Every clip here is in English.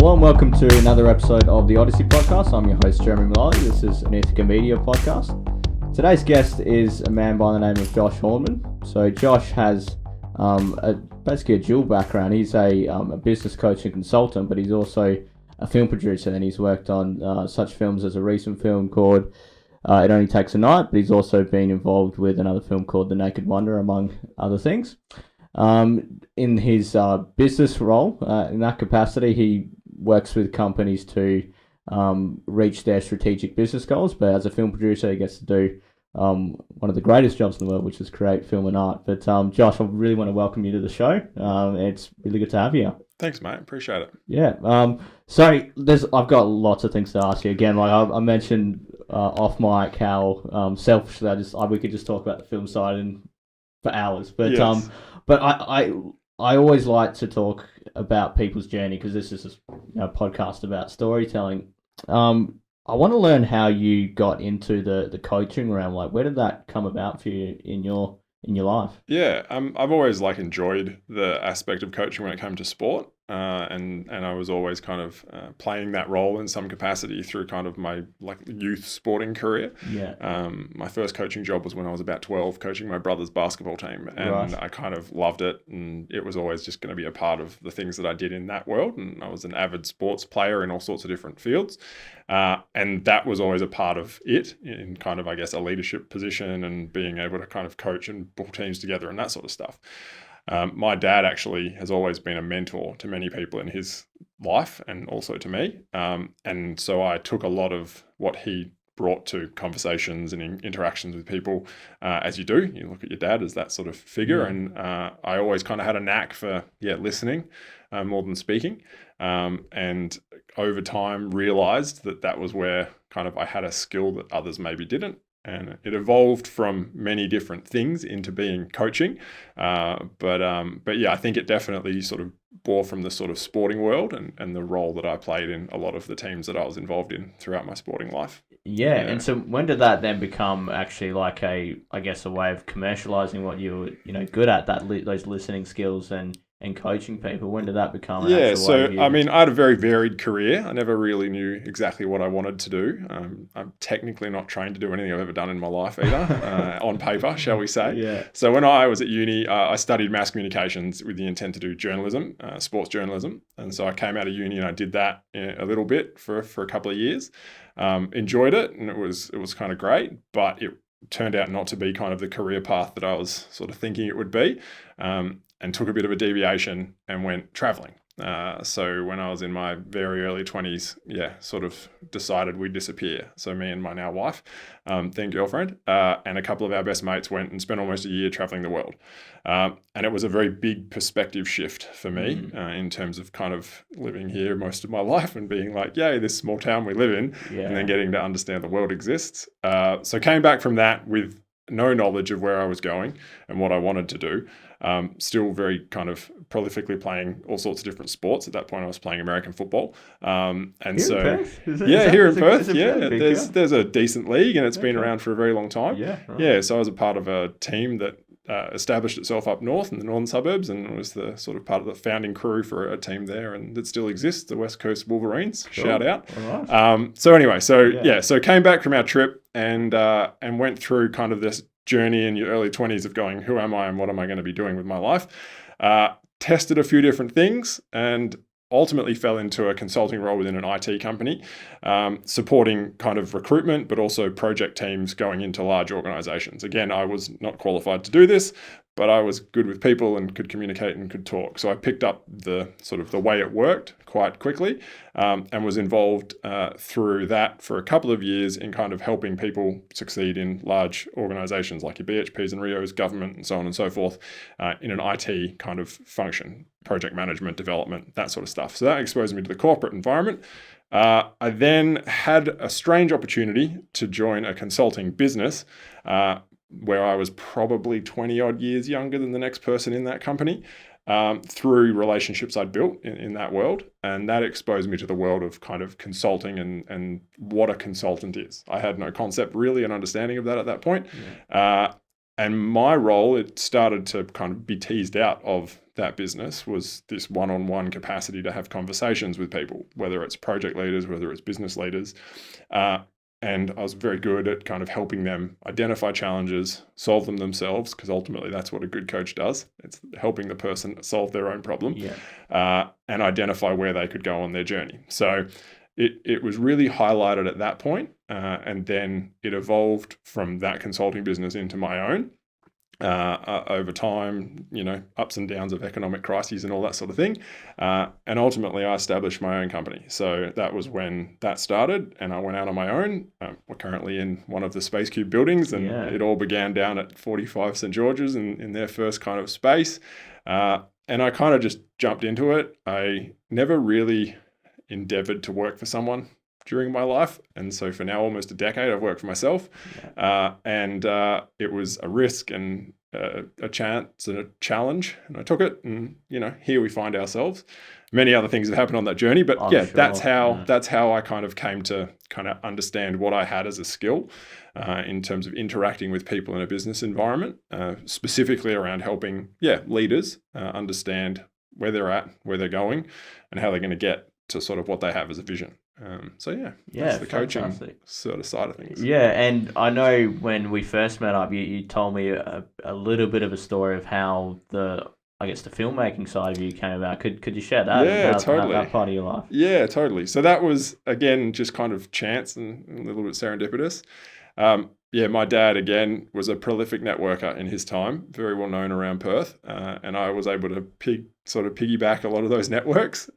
Hello and welcome to another episode of the Odyssey Podcast. I'm your host, Jeremy Malloy. This is an Ithaca Media podcast. Today's guest is a man by the name of Josh Horneman. So Josh has basically a dual background. He's a business coach and consultant, but he's also a film producer, and he's worked on such films as a recent film called It Only Takes a Night, but he's also been involved with another film called The Naked Wonder, among other things. In his business role, in that capacity, he works with companies to reach their strategic business goals, but as a film producer, he gets to do one of the greatest jobs in the world, which is create film and art. But Josh, I really want to welcome you to the show. It's really good to have you. Thanks, mate. Appreciate it. Yeah. So I've got lots of things to ask you. Again, like I mentioned off mic, how selfishly we could just talk about the film side and for hours. But yes. But I always like to talk about people's journey because this is a podcast about storytelling. I want to learn how you got into the coaching realm. Like, where did that come about for you in your life? Yeah, I've always enjoyed the aspect of coaching when it came to sport, and I was always kind of playing that role in some capacity through kind of my youth sporting career. Yeah. My first coaching job was when I was about 12, coaching my brother's basketball team, and Right. I kind of loved it, and it was always just going to be a part of the things that I did in that world. And I was an avid sports player in all sorts of different fields, and that was always a part of it in kind of, I guess, a leadership position and being able to kind of coach and pull teams together and that sort of stuff. My dad actually has always been a mentor to many people in his life and also to me. And so I took a lot of what he brought to conversations and interactions with people, as you do. You look at your dad as that sort of figure. Yeah. And I always kind of had a knack for, listening more than speaking. And over time realized that was where kind of I had a skill that others maybe didn't. And it evolved from many different things into being coaching. But yeah, I think it definitely sort of bore from the sort of sporting world and the role that I played in a lot of the teams that I was involved in throughout my sporting life. Yeah. And so when did that then become actually like a way of commercializing what you were, good at, those listening skills and coaching people? When did that become an actual way of you? I mean, I had a very varied career. I never really knew exactly what I wanted to do. I'm technically not trained to do anything I've ever done in my life either, on paper, shall we say. Yeah. So when I was at uni, I studied mass communications with the intent to do journalism, sports journalism. And so I came out of uni and I did that a little bit for a couple of years. Enjoyed it, and it was kind of great, but it turned out not to be kind of the career path that I was sort of thinking it would be. And took a bit of a deviation and went traveling. So when I was in my very early 20s, sort of decided we'd disappear. So me and my now wife, then girlfriend, and a couple of our best mates went and spent almost a year traveling the world. And it was a very big perspective shift for me in terms of kind of living here most of my life and being like, yay, this small town we live in, and then getting to understand the world exists. So came back from that with no knowledge of where I was going and what I wanted to do. Still very kind of prolifically playing all sorts of different sports. At that point, I was playing American football. Here in Perth? Here in Perth, there's a decent league, and it's been around for a very long time. Yeah, right. Yeah, so I was a part of a team that established itself up north in the northern suburbs, and was the sort of part of the founding crew for a team there, and that still exists, the West Coast Wolverines. Cool. Shout out. All right. So came back from our trip and went through kind of this journey in your early 20s of going, who am I and what am I going to be doing with my life? Tested a few different things and ultimately fell into a consulting role within an IT company, supporting kind of recruitment, but also project teams going into large organizations. Again, I was not qualified to do this, but I was good with people and could communicate and could talk. So I picked up the way it worked quite quickly, and was involved through that for a couple of years in kind of helping people succeed in large organizations like your BHPs and Rios, government, and so on and so forth, in an IT kind of function, project management, development, that sort of stuff. So that exposed me to the corporate environment. I then had a strange opportunity to join a consulting business, where I was probably 20 odd years younger than the next person in that company, through relationships I'd built in that world. And that exposed me to the world of kind of consulting and what a consultant is. I had no concept really and understanding of that at that point. And my role, it started to kind of be teased out of that business, was this one-on-one capacity to have conversations with people, whether it's project leaders, whether it's business leaders. And I was very good at kind of helping them identify challenges, solve them themselves, because ultimately that's what a good coach does. It's helping the person solve their own problem, and identify where they could go on their journey. So it was really highlighted at that point, and then it evolved from that consulting business into my own. Over time, ups and downs of economic crises and all that sort of thing. And ultimately, I established my own company. So that was when that started, and I went out on my own. We're currently in one of the Space Cube buildings, and it all began down at 45 St. George's in their first kind of space. And I kind of just jumped into it. I never really endeavored to work for someone during my life, and so for now almost a decade I've worked for myself, and it was a risk and a chance and a challenge, and I took it, and here we find ourselves. Many other things have happened on that journey, but that's how I kind of came to kind of understand what I had as a skill in terms of interacting with people in a business environment, specifically around helping leaders understand where they're at, where they're going, and how they're going to get to sort of what they have as a vision. That's the coaching sort of side of things. Yeah, and I know when we first met up, you told me a little bit of a story of how the filmmaking side of you came about. Could you share that? Yeah, totally. That part of your life. Yeah, totally. So that was, again, just kind of chance and a little bit serendipitous. My dad, again, was a prolific networker in his time, very well known around Perth, and I was able to piggyback a lot of those networks.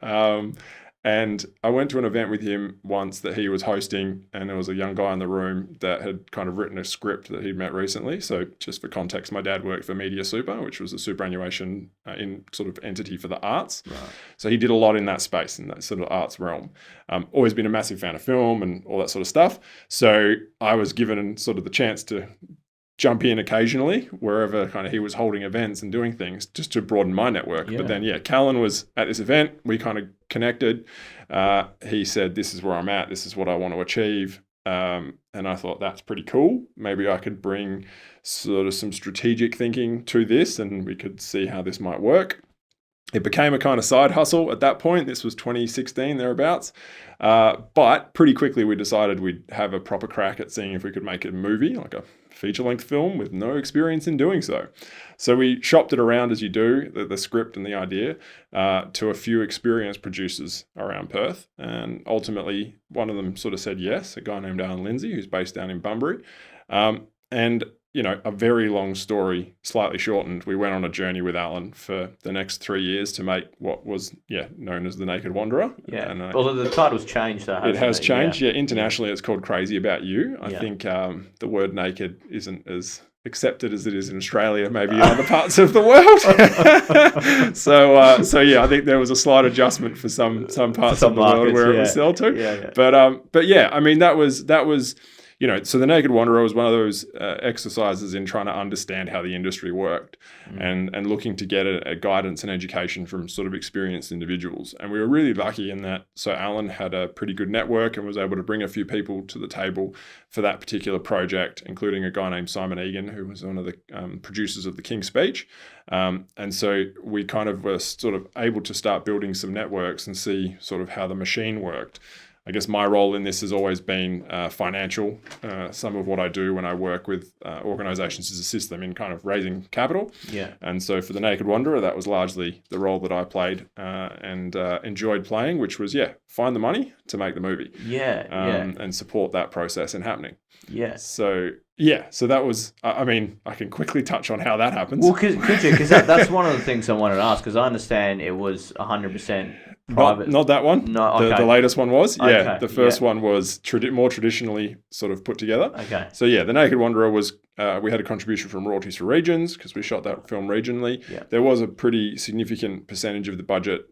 And I went to an event with him once that he was hosting, and there was a young guy in the room that had kind of written a script that he'd met recently. So just for context, my dad worked for Media Super, which was a superannuation in sort of entity for the arts. Right. So he did a lot in that space, in that sort of arts realm. Always been a massive fan of film and all that sort of stuff. So I was given sort of the chance to jump in occasionally wherever kind of he was holding events and doing things just to broaden my network. But then, Callan was at this event. We kind of connected. He said, this is where I'm at. This is what I want to achieve. And I thought, that's pretty cool. Maybe I could bring sort of some strategic thinking to this, and we could see how this might work. It became a kind of side hustle at that point. This was 2016, thereabouts. But pretty quickly we decided we'd have a proper crack at seeing if we could make a movie, like a feature-length film with no experience in doing so. So we shopped it around, as you do, the script and the idea, to a few experienced producers around Perth. And ultimately, one of them sort of said yes, a guy named Alan Lindsay, who's based down in Bunbury. And a very long story, slightly shortened. We went on a journey with Alan for the next 3 years to make what was, known as The Naked Wanderer. Yeah. And, although the title's changed, though. It has changed. Yeah. Internationally, it's called Crazy About You. I think the word naked isn't as accepted as it is in Australia, maybe in other parts of the world. So I think there was a slight adjustment for some parts of the world where it was sold to. Yeah. But I mean, that was. So The Naked Wanderer was one of those exercises in trying to understand how the industry worked and looking to get a guidance and education from sort of experienced individuals. And we were really lucky in that. So Alan had a pretty good network and was able to bring a few people to the table for that particular project, including a guy named Simon Egan, who was one of the producers of The King's Speech. And so we kind of were sort of able to start building some networks and see sort of how the machine worked. I guess my role in this has always been financial. Some of what I do when I work with organizations is assist them in kind of raising capital. Yeah. And so for The Naked Wanderer, that was largely the role that I played and enjoyed playing, which was, find the money to make the movie. And support that process in happening. Yeah. So that was, I can quickly touch on how that happens. Well, could you? Because that's one of the things I wanted to ask, because I understand it was 100% private. Not that one. No, okay. The latest one was. Okay. The first one was more traditionally sort of put together. Okay. So The Naked Wanderer was, we had a contribution from Royalties for Regions because we shot that film regionally. Yeah. There was a pretty significant percentage of the budget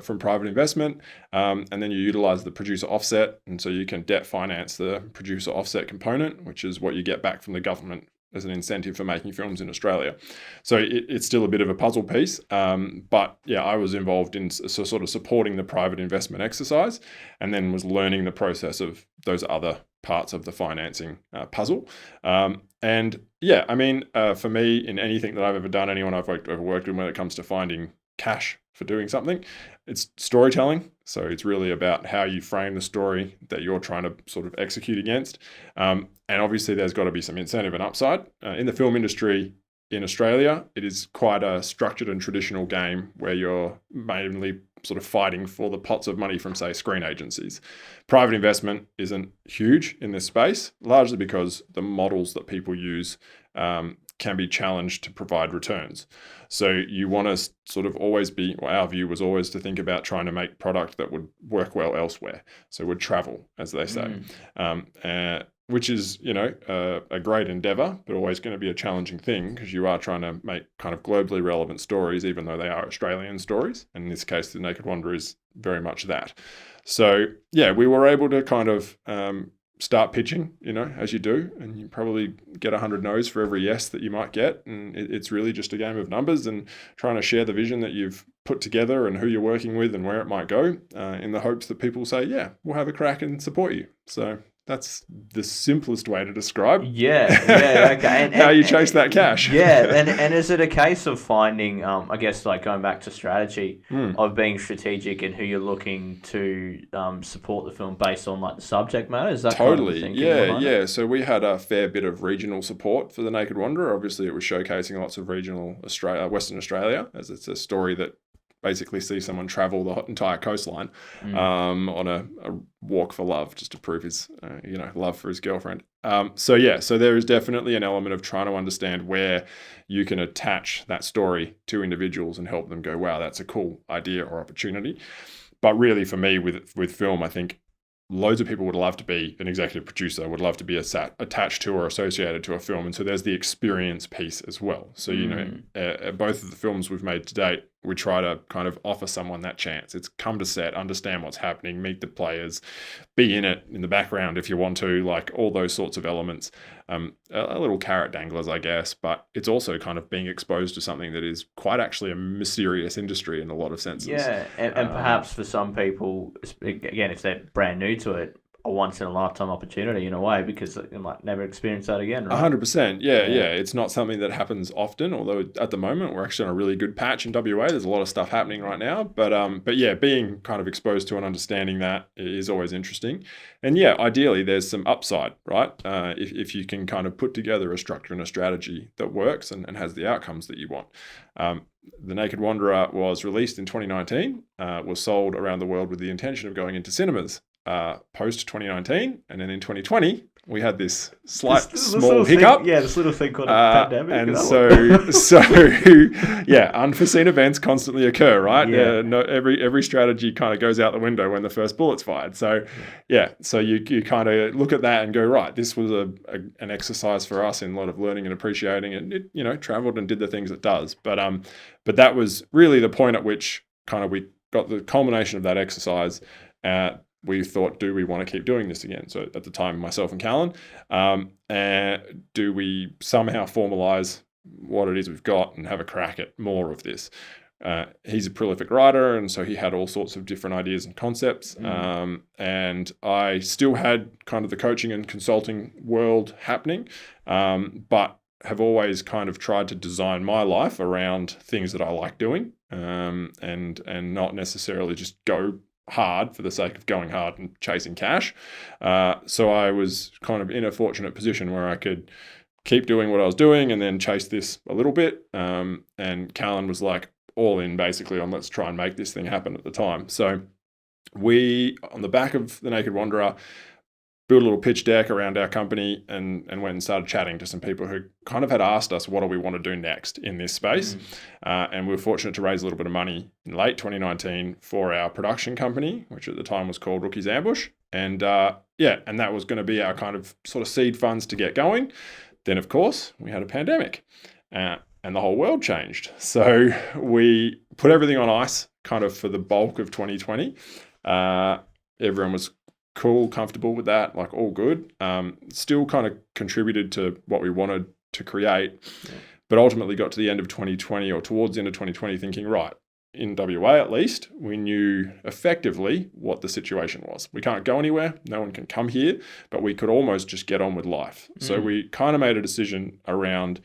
from private investment. And then you utilize the producer offset. And so you can debt finance the producer offset component, which is what you get back from the government as an incentive for making films in Australia. So it's still a bit of a puzzle piece. But I was involved in sort of supporting the private investment exercise and then was learning the process of those other parts of the financing puzzle. And Yeah, I mean, for me, in anything that I've ever done, anyone I've ever worked with, when it comes to finding cash for doing something, it's storytelling. So it's really about how you frame the story that you're trying to sort of execute against. And obviously, there's got to be some incentive and upside. In the film industry in Australia, it is quite a structured and traditional game where you're mainly sort of fighting for the pots of money from, say, screen agencies. Private investment isn't huge in this space, largely because the models that people use can be challenged to provide returns. So you want to sort of always be, or our view was always to think about trying to make product that would work well elsewhere. So would travel, as they say, which is, a great endeavor, but always going to be a challenging thing because you are trying to make kind of globally relevant stories, even though they are Australian stories. And in this case, The Naked Wanderer is very much that. So yeah, we were able to kind of start pitching, as you do, and you probably get 100 no's for every yes that you might get. And it's really just a game of numbers and trying to share the vision that you've put together and who you're working with and where it might go, in the hopes that people say, yeah, we'll have a crack and support you. So that's the simplest way to describe okay. And how you chase that cash. And is it a case of finding, I guess, like going back to strategy, of being strategic in who you're looking to support the film based on like the subject matter? Is that totally? Kind of Yeah. So we had a fair bit of regional support for The Naked Wanderer. Obviously, it was showcasing lots of regional Western Australia, as it's a story that basically see someone travel the entire coastline on a walk for love, just to prove his love for his girlfriend. So there is definitely an element of trying to understand where you can attach that story to individuals and help them go, wow, that's a cool idea or opportunity. But really, for me, with film, I think loads of people would love to be an executive producer, would love to be attached to or associated to a film. And so there's the experience piece as well. So, both of the films we've made to date, we try to kind of offer someone that chance. It's come to set, understand what's happening, meet the players, be in it in the background if you want to, like all those sorts of elements. A little carrot danglers, I guess, but it's also kind of being exposed to something that is quite actually a mysterious industry in a lot of senses. Yeah, and perhaps for some people, again, if they're brand new to it, a once-in-a-lifetime opportunity in a way, because you might never experience that again, right? 100%. Yeah. It's not something that happens often, although at the moment we're actually on a really good patch in WA. There's a lot of stuff happening right now. But yeah, being kind of exposed to and understanding that is always interesting. And yeah, ideally there's some upside, right? If you can kind of put together a structure and a strategy that works and has the outcomes that you want. The Naked Wanderer was released in 2019, was sold around the world with the intention of going into cinemas post 2019, and then in 2020 we had this small hiccup. This little thing called a pandemic. And unforeseen events constantly occur, right? Every strategy kind of goes out the window when the first bullet's fired. So you kind of look at that and go, right, this was an exercise for us in a lot of learning and appreciating, and it traveled and did the things it does. But that was really the point at which kind of we got the culmination of that exercise. We thought, do we want to keep doing this again? So at the time, myself and Callan, do we somehow formalize what it is we've got and have a crack at more of this? He's a prolific writer, and so he had all sorts of different ideas and concepts. And I still had kind of the coaching and consulting world happening, but have always kind of tried to design my life around things that I like doing, and not necessarily just go hard for the sake of going hard and chasing cash. So I was kind of in a fortunate position where I could keep doing what I was doing and then chase this a little bit. And Callan was like all in basically on let's try and make this thing happen at the time. So we, on the back of The Naked Wanderer, built a little pitch deck around our company and went and started chatting to some people who kind of had asked us, what do we want to do next in this space? And we were fortunate to raise a little bit of money in late 2019 for our production company, which at the time was called Rookie's Ambush. And and that was going to be our kind of sort of seed funds to get going. Then, of course, we had a pandemic and the whole world changed. So we put everything on ice kind of for the bulk of 2020. Everyone was cool, comfortable with that, like all good. Still kind of contributed to what we wanted to create, but ultimately got to the end of 2020 or towards the end of 2020 thinking, right, in WA at least, we knew effectively what the situation was. We can't go anywhere, no one can come here, but we could almost just get on with life. So we kind of made a decision around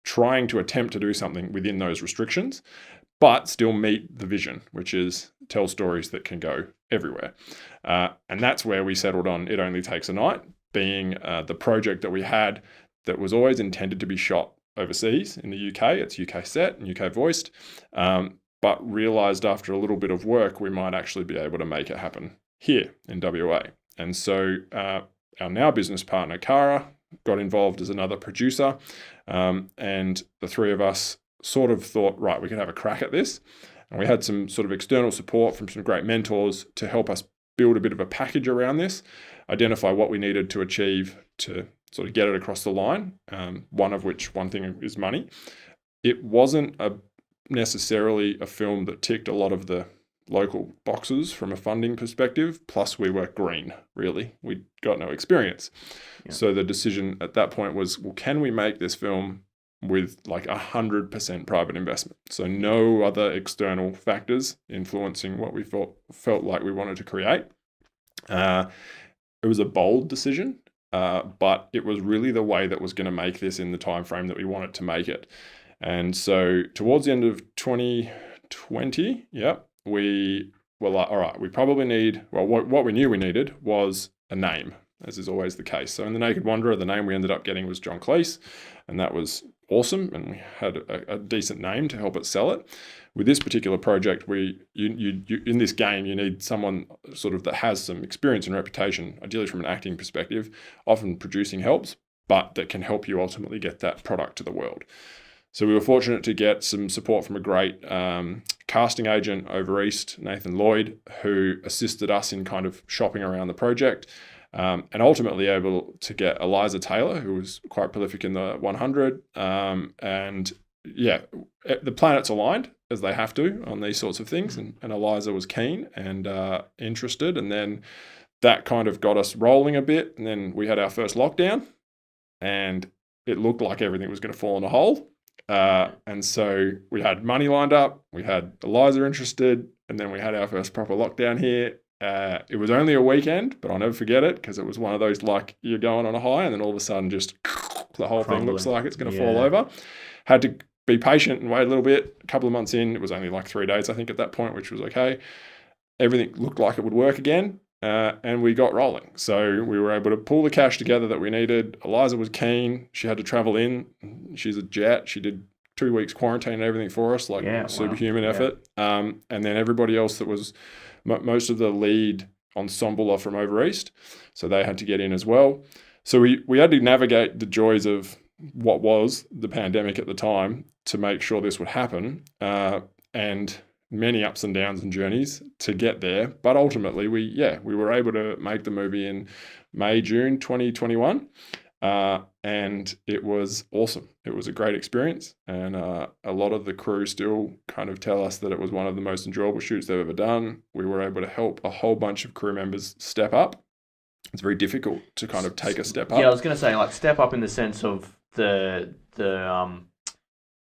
trying to attempt to do something within those restrictions, but still meet the vision, which is tell stories that can go everywhere. And that's where we settled on It Only Takes a Night, being the project that we had that was always intended to be shot overseas in the UK. It's UK set and UK voiced, but realised after a little bit of work, we might actually be able to make it happen here in WA. And so our now business partner, Cara, got involved as another producer, and the three of us sort of thought, right, we can have a crack at this. And we had some sort of external support from some great mentors to help us build a bit of a package around this, identify what we needed to achieve to sort of get it across the line, one thing is money. It wasn't necessarily a film that ticked a lot of the local boxes from a funding perspective, plus we were green, really. We'd got no experience. Yeah. So the decision at that point was, well, can we make this film with like 100% private investment? So no other external factors influencing what we felt like we wanted to create. It was a bold decision, but it was really the way that was going to make this in the time frame that we wanted to make it. And so towards the end of 2020, we were like, all right, we probably need, what we knew we needed was a name, as is always the case. So in The Naked Wanderer, the name we ended up getting was John Cleese, and that was awesome, and we had a decent name to help it sell it. With this particular project, you in this game, you need someone sort of that has some experience and reputation, ideally from an acting perspective. Often producing helps, but that can help you ultimately get that product to the world. So we were fortunate to get some support from a great casting agent over East, Nathan Lloyd, who assisted us in kind of shopping around the project, and ultimately able to get Eliza Taylor, who was quite prolific in the 100. And yeah, the planets aligned, as they have to on these sorts of things. And Eliza was keen and interested. And then that kind of got us rolling a bit. And then we had our first lockdown, and it looked like everything was going to fall in a hole. And so we had money lined up, we had Eliza interested, and then we had our first proper lockdown here. It was only a weekend, but I'll never forget it because it was one of those, like, you're going on a high and then all of a sudden just the whole thing looks like it's going to fall over. Had to be patient and wait a little bit. A couple of months in, it was only like 3 days, I think, at that point, which was okay. Everything looked like it would work again. And we got rolling. So we were able to pull the cash together that we needed. Eliza was keen. She had to travel in. She's a jet. She did 2 weeks quarantine and everything for us, superhuman effort. And then everybody else that was, most of the lead ensemble are from over East. So they had to get in as well. So we had to navigate the joys of what was the pandemic at the time to make sure this would happen. And many ups and downs and journeys to get there, but ultimately we were able to make the movie in June 2021, and it was awesome. It was a great experience, and a lot of the crew still kind of tell us that it was one of the most enjoyable shoots they've ever done. We were able to help a whole bunch of crew members step up. It's very difficult to kind of take a step up. Yeah, I was going to say, like, step up in the sense of the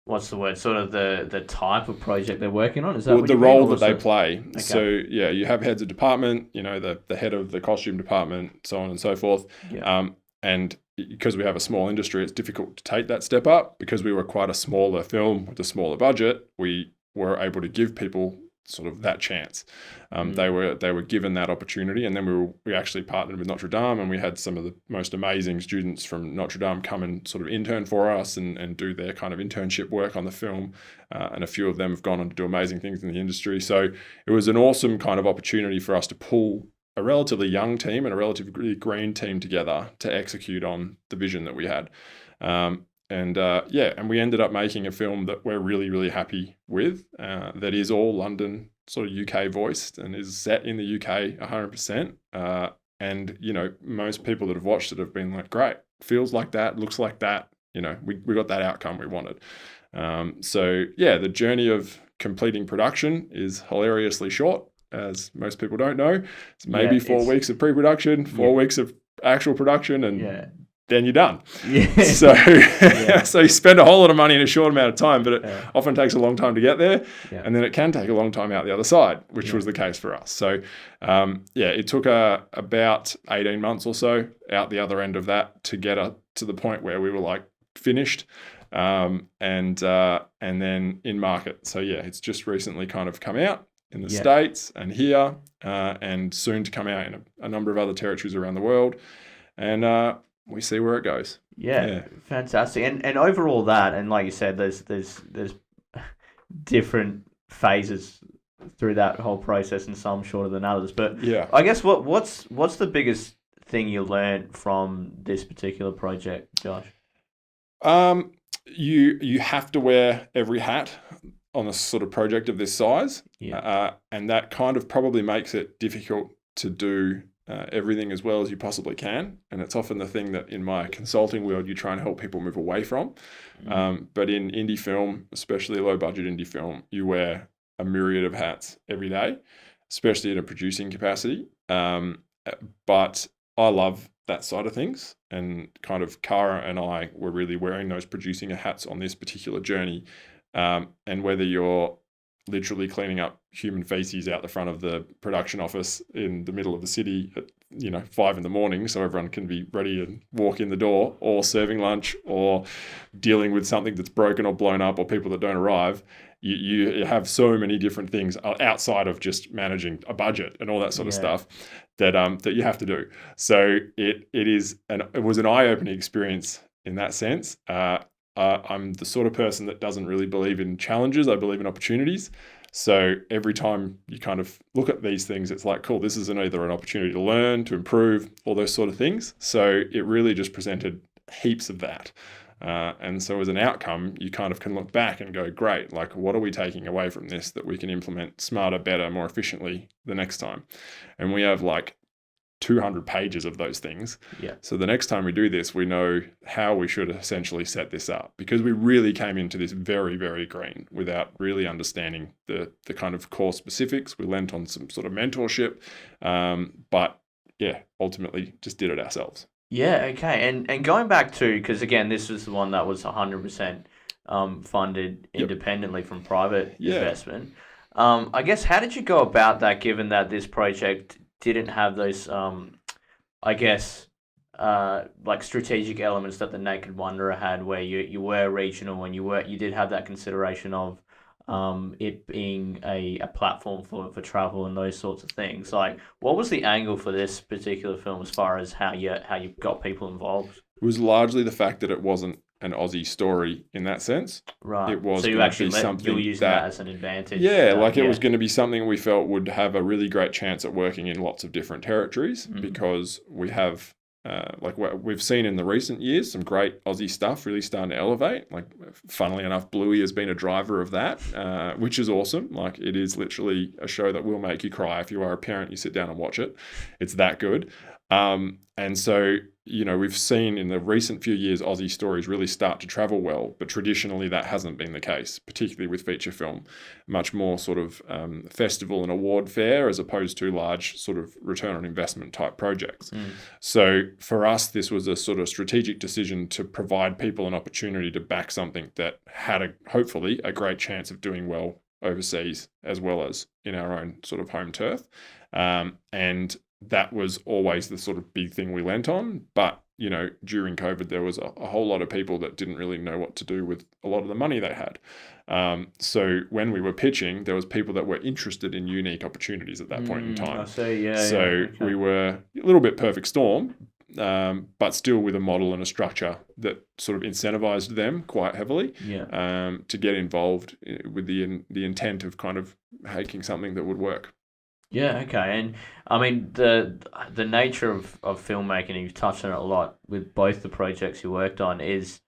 what's the word? Sort of the type of project they're working on? Is that what the you role mean, that they play? Okay. So yeah, you have heads of department, the head of the costume department, so on and so forth. Yeah. And because we have a small industry, it's difficult to take that step up. Because we were quite a smaller film with a smaller budget, we were able to give people sort of that chance. They were given that opportunity, and then we actually partnered with Notre Dame, and we had some of the most amazing students from Notre Dame come and sort of intern for us and do their kind of internship work on the film, and a few of them have gone on to do amazing things in the industry. So it was an awesome kind of opportunity for us to pull a relatively young team and a relatively green team together to execute on the vision that we had. And we ended up making a film that we're really, really happy with, that is all London sort of UK voiced and is set in the UK 100%. And, most people that have watched it have been like, great, feels like that, looks like that, we got that outcome we wanted. The journey of completing production is hilariously short, as most people don't know. It's maybe 4 weeks of pre-production, 4 weeks of actual production, and then you're done. Yeah. So, so you spend a whole lot of money in a short amount of time, but it often takes a long time to get there. Yeah. And then it can take a long time out the other side, which was the case for us. So, it took about 18 months or so out the other end of that to get to the point where we were like finished and then in market. So, it's just recently kind of come out in the States and here and soon to come out in a number of other territories around the world. And we see where it goes. Yeah. Fantastic. And overall that, and like you said, there's different phases through that whole process, and some shorter than others. But I guess what's the biggest thing you learned from this particular project, Josh? You have to wear every hat on a sort of project of this size, and that kind of probably makes it difficult to do everything as well as you possibly can. And it's often the thing that in my consulting world you try and help people move away from. But in indie film, especially low budget indie film, you wear a myriad of hats every day, especially in a producing capacity. But I love that side of things, and kind of Cara and I were really wearing those producing hats on this particular journey. And whether you're literally cleaning up human feces out the front of the production office in the middle of the city at 5 a.m, so everyone can be ready and walk in the door, or serving lunch, or dealing with something that's broken or blown up, or people that don't arrive, you have so many different things outside of just managing a budget and all that sort of stuff that you have to do. So it was an eye-opening experience in that sense. I'm the sort of person that doesn't really believe in challenges. I believe in opportunities. So every time you kind of look at these things, it's like, cool, this is either an opportunity to learn, to improve, all those sort of things. So it really just presented heaps of that. And so as an outcome, you kind of can look back and go, great, like what are we taking away from this that we can implement smarter, better, more efficiently the next time? And we have like 200 pages of those things. So the next time we do this, we know how we should essentially set this up, because we really came into this very, very green without really understanding the kind of core specifics. We lent on some sort of mentorship, but ultimately just did it ourselves. Yeah, okay. And going back to, because again, this was the one that was 100% funded independently from private investment. I guess, how did you go about that, given that this project didn't have those, like strategic elements that the Naked Wanderer had, where you were regional and you did have that consideration of it being a platform for travel and those sorts of things. Like, what was the angle for this particular film as far as how you got people involved? It was largely the fact that it wasn't an Aussie story in that sense. Right. It was so you actually you're using that as an advantage. Yeah, it was going to be something we felt would have a really great chance at working in lots of different territories, because we have, like what we've seen in the recent years, some great Aussie stuff really starting to elevate. Like, funnily enough, Bluey has been a driver of that, which is awesome. Like, it is literally a show that will make you cry if you are a parent. You sit down and watch it. It's that good. And so, we've seen in the recent few years Aussie stories really start to travel well, but traditionally that hasn't been the case, particularly with feature film. Much more sort of festival and award fair, as opposed to large sort of return on investment type projects. So for us, this was a sort of strategic decision to provide people an opportunity to back something that had hopefully a great chance of doing well overseas as well as in our own sort of home turf. And that was always the sort of big thing we lent on. But, during COVID, there was a whole lot of people that didn't really know what to do with a lot of the money they had. So when we were pitching, there was people that were interested in unique opportunities at that point in time. I see, We were a little bit perfect storm, but still with a model and a structure that sort of incentivized them quite heavily to get involved with the intent of kind of making something that would work. Yeah, okay. And I mean, the nature of filmmaking, and you've touched on it a lot with both the projects you worked on, is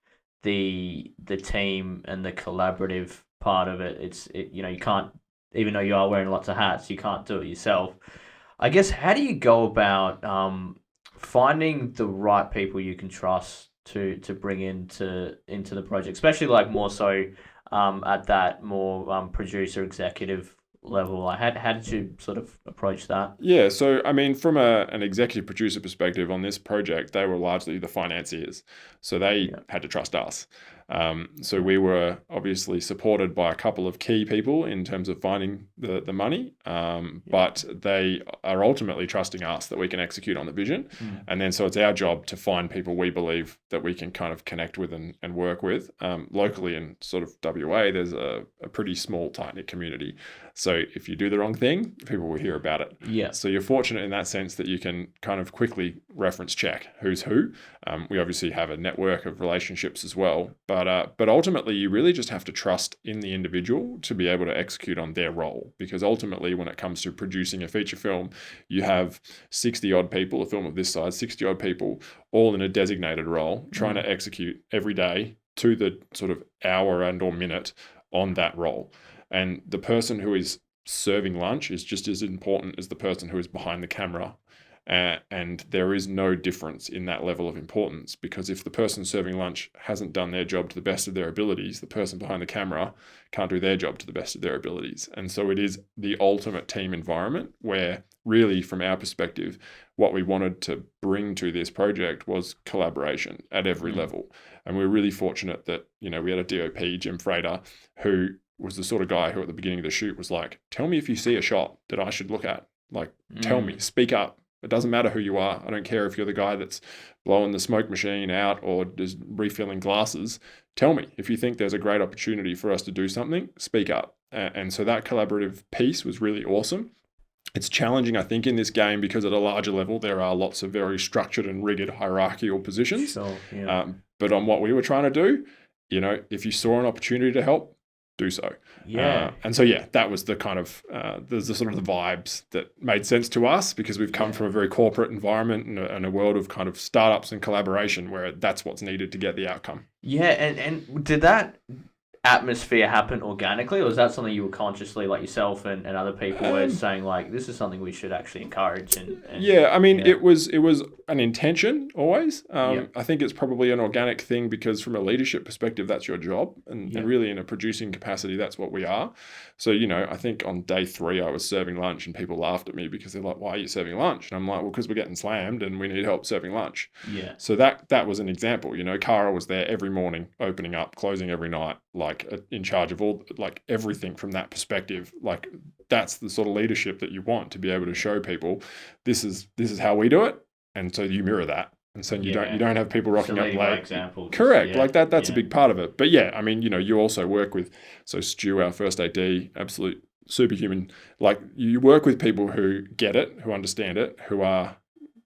the team and the collaborative part of it. You can't, even though you are wearing lots of hats, you can't do it yourself. I guess, how do you go about finding the right people you can trust to bring into the project, especially like more so at that more producer executive level? Like, how did you sort of approach that? Yeah, so I mean, from an executive producer perspective on this project, they were largely the financiers, so they had to trust us. So we were obviously supported by a couple of key people in terms of finding the money, but they are ultimately trusting us that we can execute on the vision. And then so it's our job to find people we believe that we can kind of connect with and work with. Locally in sort of WA, there's a pretty small, tight-knit community. So if you do the wrong thing, people will hear about it. Yeah. So you're fortunate in that sense that you can kind of quickly reference check who's who. We obviously have a network of relationships as well, but ultimately you really just have to trust in the individual to be able to execute on their role, because ultimately when it comes to producing a feature film, you have 60 odd people, a film of this size, 60 odd people, all in a designated role, trying to execute every day to the sort of hour and or minute on that role. And the person who is serving lunch is just as important as the person who is behind the camera. And there is no difference in that level of importance, because if the person serving lunch hasn't done their job to the best of their abilities, the person behind the camera can't do their job to the best of their abilities. And so it is the ultimate team environment where really, from our perspective, what we wanted to bring to this project was collaboration at every level. And we're really fortunate that, we had a DOP, Jim Frater, who was the sort of guy who at the beginning of the shoot was like, tell me if you see a shot that I should look at. Like, tell me, speak up. It doesn't matter who you are. I don't care if you're the guy that's blowing the smoke machine out or just refilling glasses. Tell me if you think there's a great opportunity for us to do something, speak up. And so that collaborative piece was really awesome. It's challenging, I think, in this game because at a larger level, there are lots of very structured and rigid hierarchical positions. Sure, yeah. But on what we were trying to do, if you saw an opportunity to help, do so. Yeah. And so, that was the kind of, there's the sort of the vibes that made sense to us, because we've come from a very corporate environment and a world of kind of startups and collaboration where that's what's needed to get the outcome. Yeah, and did that atmosphere happen organically, or was that something you were consciously, like yourself and other people were saying, like, this is something we should actually encourage? It was an intention always. I think it's probably an organic thing, because from a leadership perspective, that's your job, and really in a producing capacity, that's what we are. So, I think on day 3, I was serving lunch and people laughed at me because they're like, why are you serving lunch? And I'm like, well, because we're getting slammed and we need help serving lunch. Yeah. So that was an example. Cara was there every morning, opening up, closing every night, like in charge of all, like everything from that perspective. Like that's the sort of leadership that you want, to be able to show people this is how we do it, and so you mirror that. And so you don't have people rocking up late. Example. Correct. Like that's a big part of it. But you also work with, so Stu, our first AD, absolute superhuman. Like you work with people who get it, who understand it, who are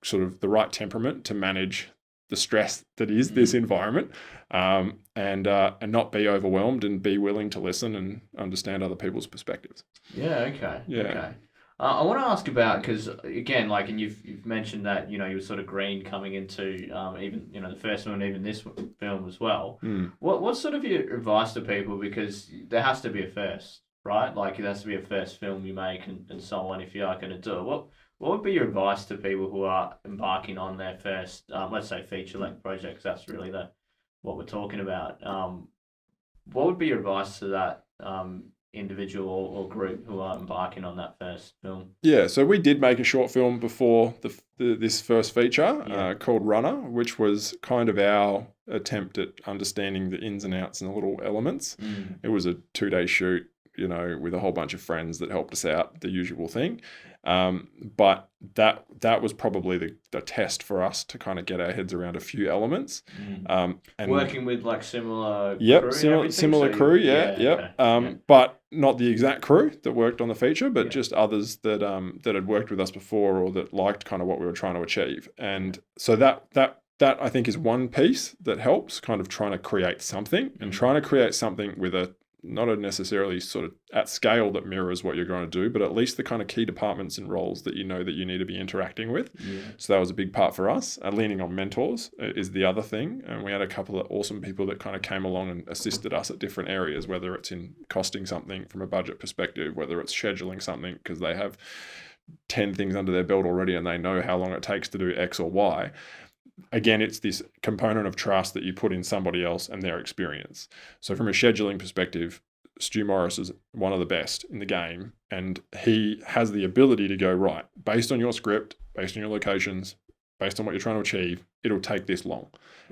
sort of the right temperament to manage the stress that is this environment, and not be overwhelmed, and be willing to listen and understand other people's perspectives. Yeah. Okay. Yeah. Okay. I want to ask about, because again, like, and you've mentioned that you were sort of green coming into even the first one, even this film as well. What's sort of your advice to people, because there has to be a first, right? Like it has to be a first film you make and so on if you are going to do it. What would be your advice to people who are embarking on their first, let's say, feature-length projects? That's really what we're talking about. What would be your advice to that individual or group who are embarking on that first film? Yeah, so we did make a short film before this first feature called Runner, which was kind of our attempt at understanding the ins and outs and the little elements. It was a 2-day shoot, with a whole bunch of friends that helped us out, the usual thing. But that was probably the test for us to kind of get our heads around a few elements. And working with like similar crew? Similar crew, but not the exact crew that worked on the feature, but just others that had worked with us before, or that liked kind of what we were trying to achieve. And so that I think is one piece that helps, kind of trying to create something, and trying to create something with not a necessarily sort of at scale that mirrors what you're going to do, but at least the kind of key departments and roles that that you need to be interacting with. So that was a big part for us. Leaning on mentors is the other thing. And we had a couple of awesome people that kind of came along and assisted us at different areas, whether it's in costing something from a budget perspective, whether it's scheduling something because they have 10 things under their belt already and they know how long it takes to do X or Y. Again, it's this component of trust that you put in somebody else and their experience. So from a scheduling perspective, Stu Morris is one of the best in the game, and he has the ability to go, right, based on your script, based on your locations, based on what you're trying to achieve, it'll take this long.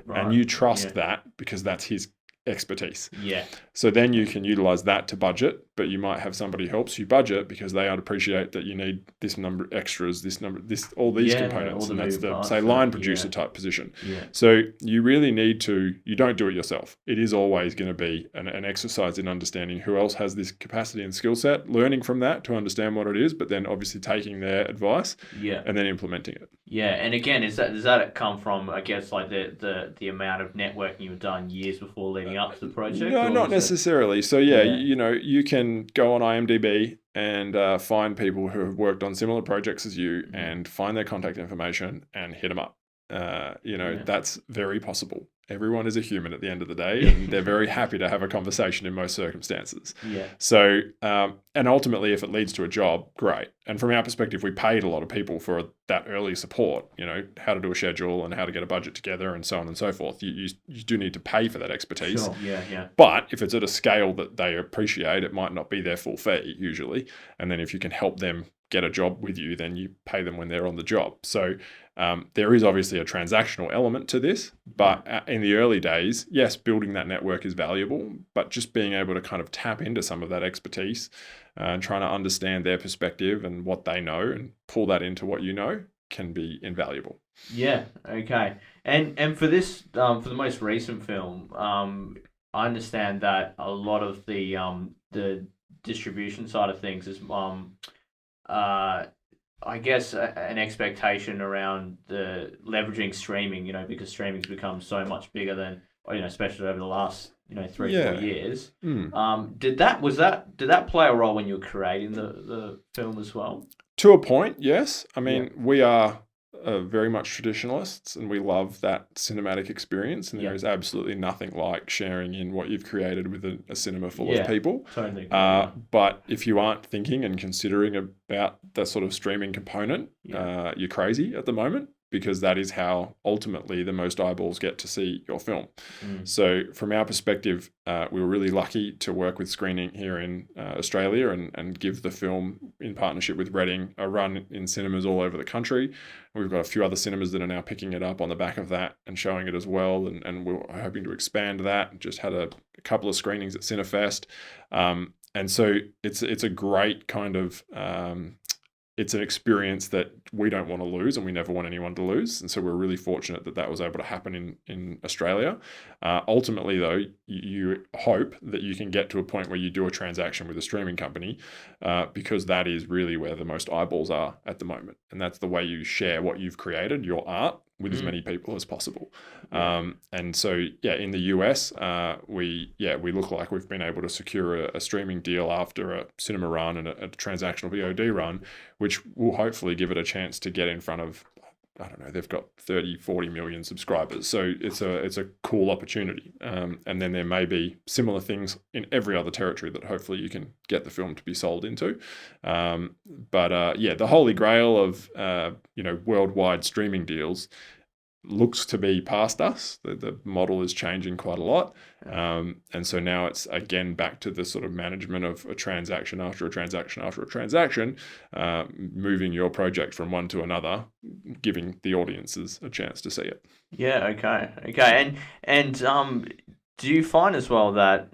Right. And you trust that because that's his expertise. Yeah. So then you can utilize that to budget, but you might have somebody who helps you budget because they appreciate that you need this number extras, all these components. And that's the, say, line producer type position. Yeah. So you really need to, you don't do it yourself. It is always going to be an exercise in understanding who else has this capacity and skill set, learning from that to understand what it is, but then obviously taking their advice and then implementing it. Yeah. And again, does that come from, I guess, like the amount of networking you've done years before leading up to the project? No, not necessarily. So you know, you can go on IMDb and find people who have worked on similar projects as you and find their contact information and hit them up. That's very possible. Everyone is a human at the end of the day, and they're very happy to have a conversation in most circumstances. Yeah. So, and ultimately, if it leads to a job, great. And from our perspective, we paid a lot of people for that early support, you know, how to do a schedule and how to get a budget together and so on and so forth. You do need to pay for that expertise. Sure. Yeah. But if it's at a scale that they appreciate, it might not be their full fee usually. And then if you can help them get a job with you, then you pay them when they're on the job. So there is obviously a transactional element to this, but in the early days, yes, building that network is valuable, but just being able to kind of tap into some of that expertise and trying to understand their perspective and what they know and pull that into what you know can be invaluable. Yeah. Okay. And for this, for the most recent film, I understand that a lot of the distribution side of things is I guess an expectation around the leveraging streaming, you know, because streaming's become so much bigger than, you know, especially over the last, 3-4 years. Did that play a role when you were creating the film as well? To a point, yes. I mean, we are very much traditionalists, and we love that cinematic experience, and there is absolutely nothing like sharing in what you've created with a cinema full of people. Totally. But if you aren't thinking and considering about that sort of streaming component, you're crazy at the moment, because that is how ultimately the most eyeballs get to see your film. So from our perspective, we were really lucky to work with Screening here in Australia and give the film in partnership with Reading a run in cinemas all over the country. We've got a few other cinemas that are now picking it up on the back of that and showing it as well, and we're hoping to expand that. Just had a couple of screenings at Cinefest. And so it's a great kind of... it's an experience that we don't want to lose, and we never want anyone to lose. And so we're really fortunate that was able to happen in Australia. Ultimately, though, you hope that you can get to a point where you do a transaction with a streaming company, because that is really where the most eyeballs are at the moment. And that's the way you share what you've created, your art, with as many people as possible. And so, in the US, we look like we've been able to secure a streaming deal after a cinema run and a transactional VOD run, which will hopefully give it a chance to get in front of, I don't know, they've got 30, 40 million subscribers. So it's a cool opportunity. And then there may be similar things in every other territory that hopefully you can get the film to be sold into. But the holy grail of, worldwide streaming deals looks to be past us. The model is changing quite a lot. And so now it's again back to the sort of management of a transaction after a transaction after a transaction, moving your project from one to another, giving the audiences a chance to see it. Yeah, okay. And do you find as well that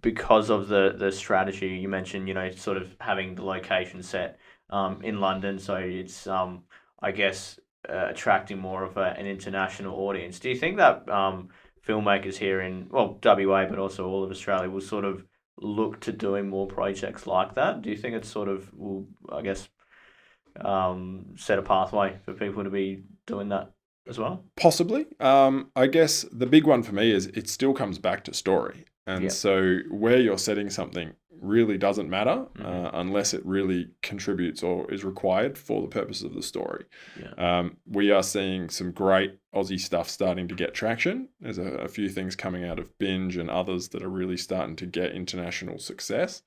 because of the strategy you mentioned, sort of having the location set in London, so it's I guess attracting more of an international audience. Do you think that filmmakers here in WA, but also all of Australia, will sort of look to doing more projects like that? Do you think it sort of will, I guess, set a pathway for people to be doing that as well? Possibly. I guess the big one for me is it still comes back to story. And so where you're setting something really doesn't matter unless it really contributes or is required for the purpose of the story. We are seeing some great Aussie stuff starting to get traction. There's a few things coming out of Binge and others that are really starting to get international success.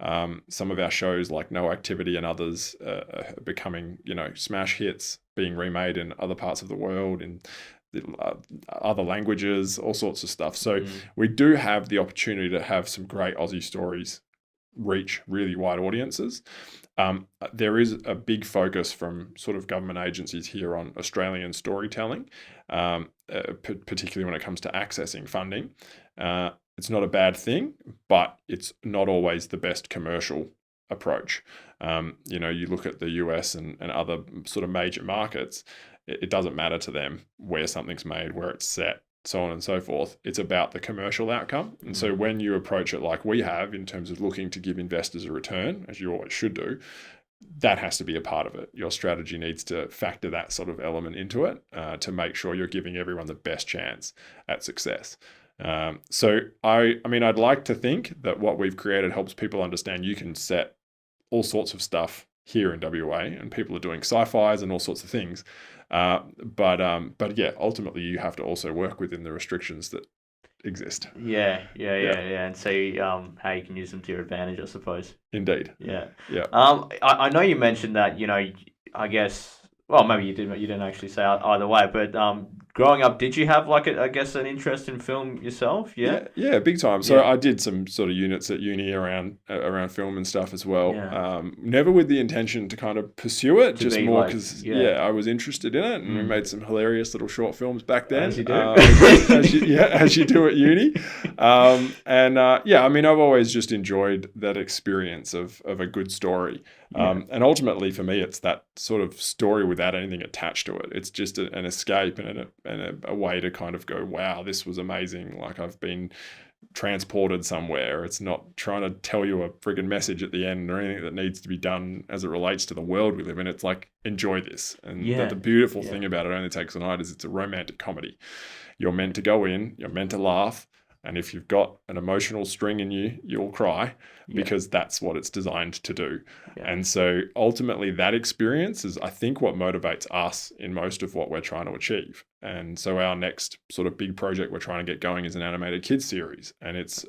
Some of our shows like No Activity and others are becoming, smash hits, being remade in other parts of the world. And other languages, all sorts of stuff. So we do have the opportunity to have some great Aussie stories reach really wide audiences. There is a big focus from sort of government agencies here on Australian storytelling, particularly when it comes to accessing funding. It's not a bad thing, but it's not always the best commercial approach. You look at the US and other sort of major markets, it doesn't matter to them where something's made, where it's set, so on and so forth. It's about the commercial outcome. And so when you approach it like we have in terms of looking to give investors a return, as you always should do, that has to be a part of it. Your strategy needs to factor that sort of element into it to make sure you're giving everyone the best chance at success. So I'd like to think that what we've created helps people understand you can set all sorts of stuff here in WA, and people are doing sci-fis and all sorts of things. But yeah, ultimately you have to also work within the restrictions that exist. Yeah. And see how you can use them to your advantage, I suppose. Indeed. Yeah. Yeah. I know you mentioned that, I guess, well, maybe you didn't actually say either way, but growing up, did you have an interest in film yourself? Yeah, big time. So I did some sort of units at uni around film and stuff as well. Yeah. Never with the intention to kind of pursue it, just more because I was interested in it, and we made some hilarious little short films back then. As you do, as you do at uni. I've always just enjoyed that experience of a good story. And ultimately for me, it's that sort of story without anything attached to it. It's just an escape and a way to kind of go, wow, this was amazing. Like I've been transported somewhere. It's not trying to tell you a friggin' message at the end or anything that needs to be done as it relates to the world we live in. It's like, enjoy this. And the beautiful thing about It Only Takes a Night is it's a romantic comedy. You're meant to go in, you're meant to laugh. And if you've got an emotional string in you, you'll cry because that's what it's designed to do. Yeah. And so ultimately that experience is, I think, what motivates us in most of what we're trying to achieve. And so our next sort of big project we're trying to get going is an animated kids series. And it's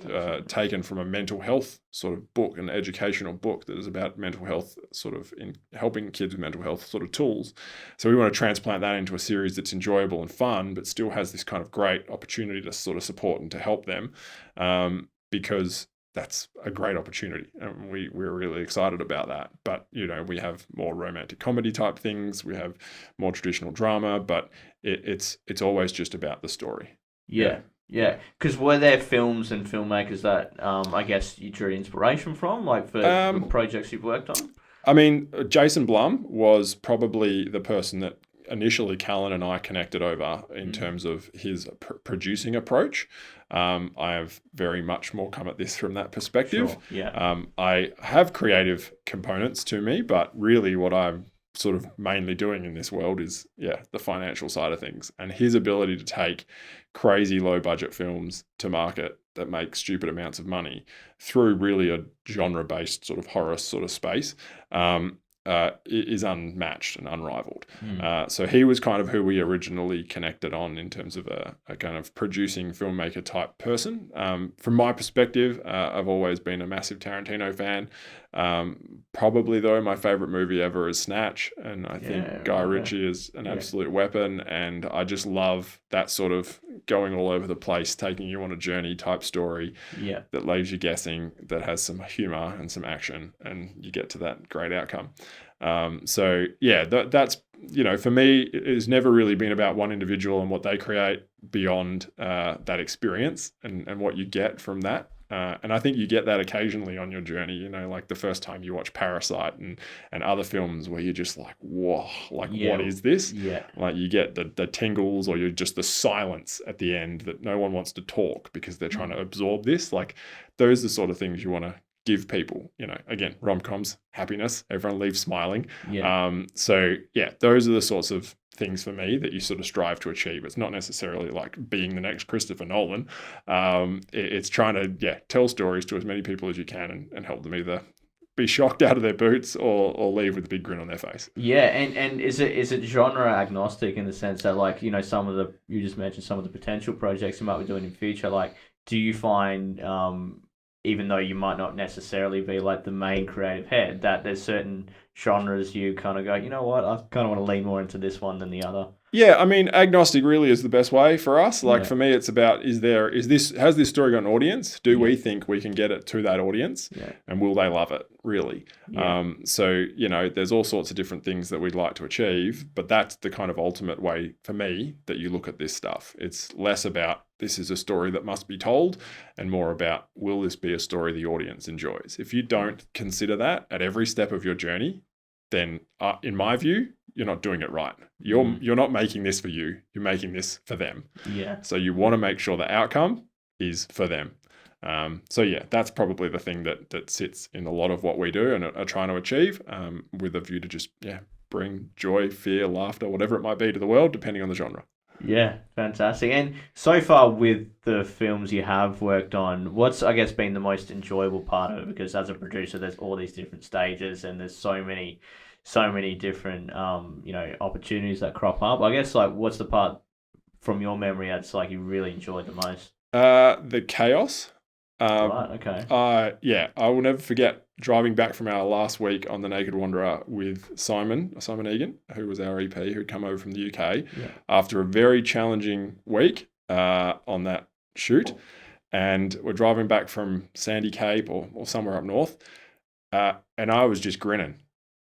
taken from a mental health sort of book, an educational book that is about mental health, sort of in helping kids with mental health sort of tools. So we want to transplant that into a series that's enjoyable and fun, but still has this kind of great opportunity to sort of support and to help them, because that's a great opportunity, and we're really excited about that. But we have more romantic comedy type things, we have more traditional drama, but it's always just about the story. Yeah. Because were there films and filmmakers that I guess you drew inspiration from, like for the projects you've worked on? I mean, Jason Blum was probably the person that initially Callan and I connected over in terms of his producing approach. I have very much more come at this from that perspective. Sure. Yeah. I have creative components to me, but really what I'm sort of mainly doing in this world is the financial side of things, and his ability to take crazy low budget films to market that make stupid amounts of money through really a genre based sort of horror sort of space is unmatched and unrivaled. So he was kind of who we originally connected on in terms of a kind of producing filmmaker type person. From my perspective, I've always been a massive Tarantino fan. Probably though, my favorite movie ever is Snatch, and I think Guy Ritchie is an absolute weapon, and I just love that sort of going all over the place, taking you on a journey type story that leaves you guessing, that has some humor and some action, and you get to that great outcome. That's for me, it's never really been about one individual and what they create beyond that experience and what you get from that. And I think you get that occasionally on your journey, like the first time you watch Parasite and other films where you're just like, whoa, what is this? Yeah. Like you get the tingles, or you're just the silence at the end that no one wants to talk because they're trying to absorb this. Like those are the sort of things you want to give people, again, rom-coms, happiness, everyone leaves smiling. Those are the sorts of things for me that you sort of strive to achieve. It's not necessarily like being the next Christopher Nolan. It's trying to tell stories to as many people as you can and help them either be shocked out of their boots or leave with a big grin on their face. Yeah, and is it genre agnostic in the sense that, like, you just mentioned some of the potential projects you might be doing in future, like, do you find even though you might not necessarily be like the main creative head, that there's certain genres you kind of go, you know what, I kind of want to lean more into this one than the other? Yeah, I mean, agnostic really is the best way for us. Like Yeah. for me, it's about has this story got an audience? Do we think we can get it to that audience? Yeah. And will they love it, really? Yeah. So, there's all sorts of different things that we'd like to achieve, but that's the kind of ultimate way for me that you look at this stuff. It's less about this is a story that must be told and more about will this be a story the audience enjoys? If you don't consider that at every step of your journey, then in my view, you're not doing it right. You're not making this for you. You're making this for them. Yeah. So you want to make sure the outcome is for them. So yeah, that's probably the thing that sits in a lot of what we do and are trying to achieve, with a view to just bring joy, fear, laughter, whatever it might be to the world, depending on the genre. Yeah, fantastic. And so far with the films you have worked on, what's, I guess, been the most enjoyable part of it? Because as a producer, there's all these different stages and there's so many different, opportunities that crop up. I guess, like, what's the part from your memory that's like you really enjoyed the most? The chaos. Right, okay. I will never forget driving back from our last week on The Naked Wanderer with Simon Egan, who was our EP, who'd come over from the UK after a very challenging week on that shoot. And we're driving back from Sandy Cape or somewhere up north, and I was just grinning,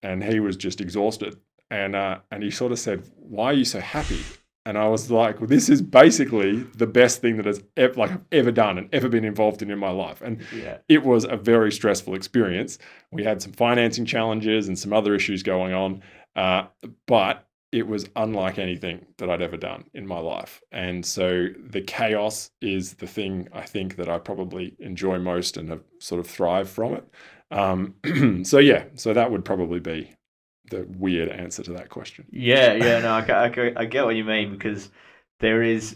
and he was just exhausted. And he sort of said, "Why are you so happy?" And I was like, well, this is basically the best thing that I've ever done and ever been involved in my life. And it was a very stressful experience. We had some financing challenges and some other issues going on, but it was unlike anything that I'd ever done in my life. And so the chaos is the thing I think that I probably enjoy most and have sort of thrived from it. So that would probably be the weird answer to that question. No, I get what you mean, because it is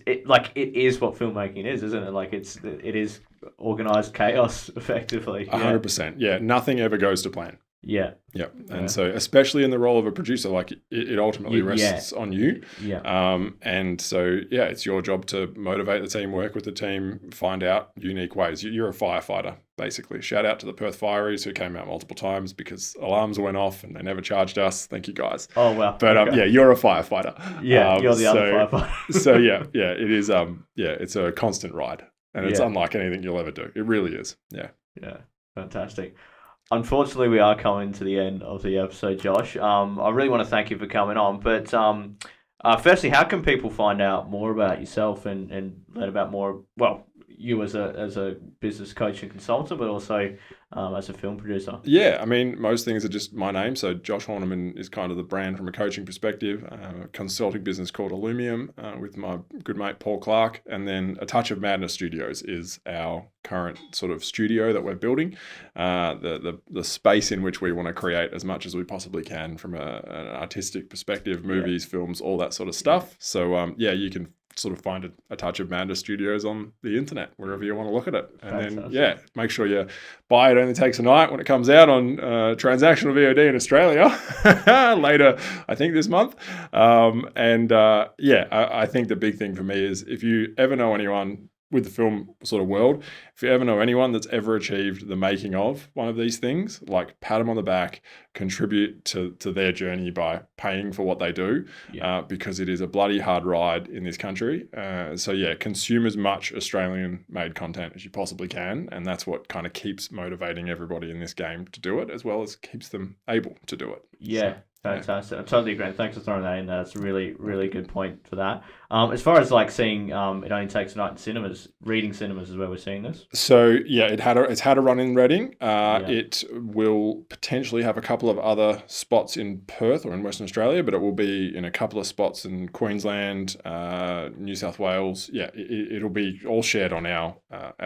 what filmmaking is, isn't it? Like it is organized chaos, effectively. 100%. Yeah, nothing ever goes to plan. Yeah. And so especially in the role of a producer, like it ultimately rests on you. And so it's your job to motivate the team, work with the team, find out unique ways. You're a firefighter, basically. Shout out to the Perth Fireys who came out multiple times because alarms went off and they never charged us. Thank you guys. Oh wow. But you're a firefighter. You're the other firefighter. So it is it's a constant ride. And it's unlike anything you'll ever do. It really is. Yeah. Yeah. Fantastic. Unfortunately, we are coming to the end of the episode, Josh. I really want to thank you for coming on. But firstly, how can people find out more about yourself and learn about more, you as a business coach and consultant, but also as a film producer? Yeah, I mean, most things are just my name. So Josh Horneman is kind of the brand from a coaching perspective. A consulting business called Illumium with my good mate Paul Clark. And then A Touch of Madness Studios is our current sort of studio that we're building. The space in which we want to create as much as we possibly can from an artistic perspective, movies, films, all that sort of stuff. So you can sort of find A Touch of Madness Studios on the internet, wherever you want to look at it. And then, make sure you buy It Only Takes a Night when it comes out on transactional VOD in Australia later, I think this month. I think the big thing for me is if you ever know anyone with the film sort of world, if you ever know anyone that's ever achieved the making of one of these things, like pat them on the back, contribute to their journey by paying for what they do, because it is a bloody hard ride in this country. Consume as much Australian-made content as you possibly can, and that's what kind of keeps motivating everybody in this game to do it, as well as keeps them able to do it. Yeah. Fantastic. I totally agree. Thanks for throwing that in there. That's a really, really good point for that. As far as like seeing It Only Takes a Night in cinemas, Reading Cinemas is where we're seeing this. So it's had a run in Reading. It will potentially have a couple of other spots in Perth or in Western Australia, but it will be in a couple of spots in Queensland, New South Wales. It'll be all shared on our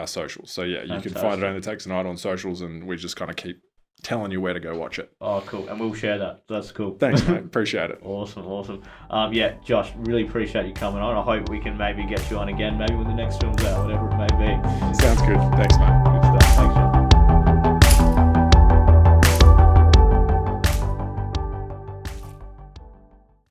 socials. So you can find It Only Takes a Night on socials, and we just kind of keep telling you where to go watch it. Oh, cool. And we'll share that. That's cool. Thanks, mate. Appreciate it. Awesome. Josh, really appreciate you coming on. I hope we can maybe get you on again, maybe when the next film's out, whatever it may be. Sounds good. Thanks, mate.